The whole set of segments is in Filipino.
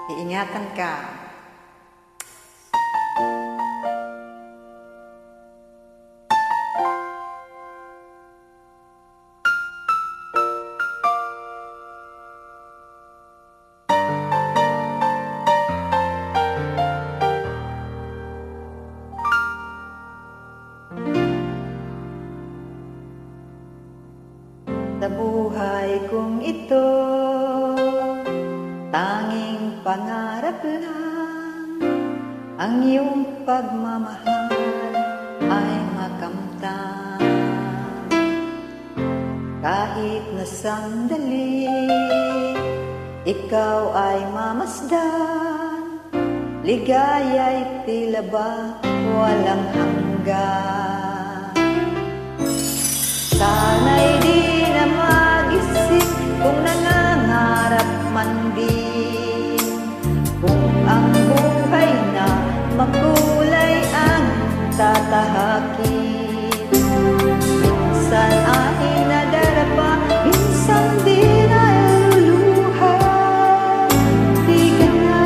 Iingatan ka. Sa buhay kong ito, tanging pangarap lang ang iyong pagmamahal ay makamtan. Kahit na sandali, ikaw ay mamasdan, ligaya'y tila ba walang hanggan. Sana'y di na mag-isip kung nangangarap man din, kung ang buhay na makulay ang tatahakin. Minsan ay nadarapa, minsan di na luluha. Di ka na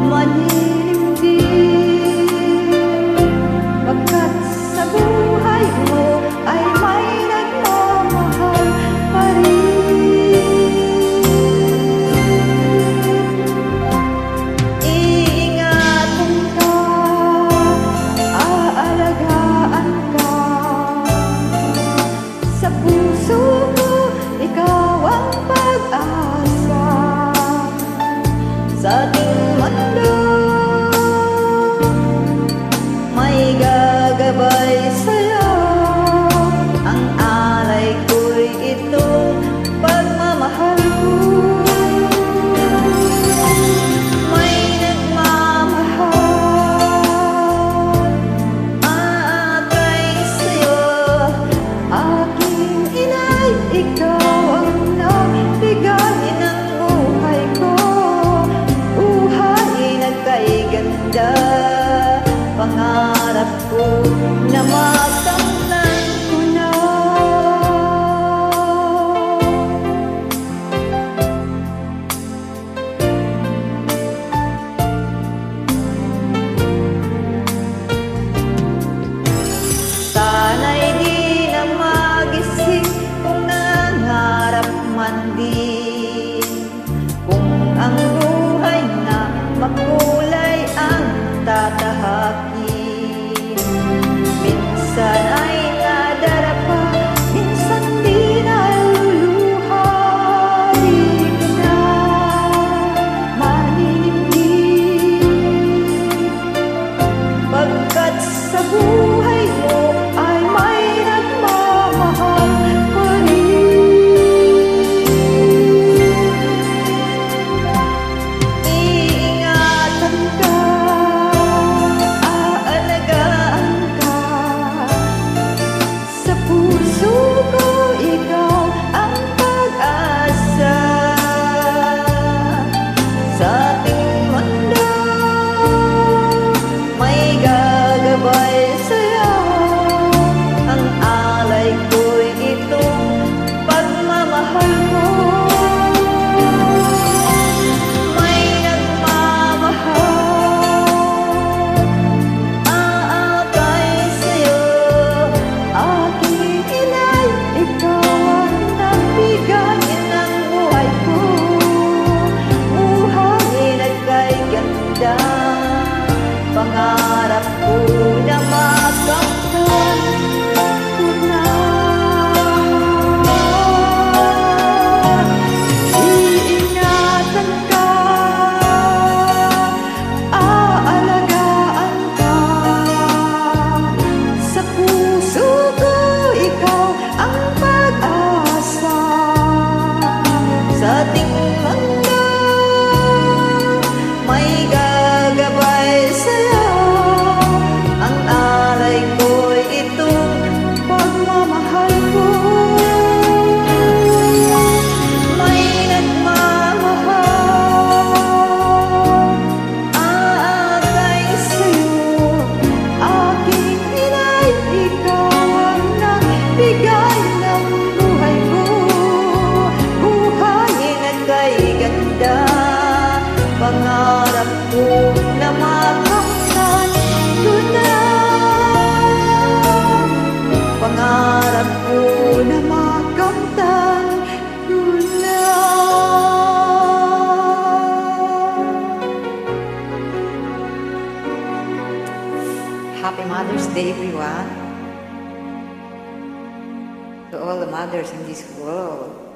manilimdim, pagkat sa buhay mo ay may nagmamahal pa rin. Iingatan ka, aalagaan ka. Sa puso ko, ikaw ang pag-asa. Sa ating mundo, may gagabay sa'yo. Ang alay ko'y itong pagmamahal ko. May nagmamahal, aakay sa'yo. Aking inay, ikaw ang nagbigay ng buhay ko. Buhay na Happy Mother's Day, everyone. To all the mothers in this world.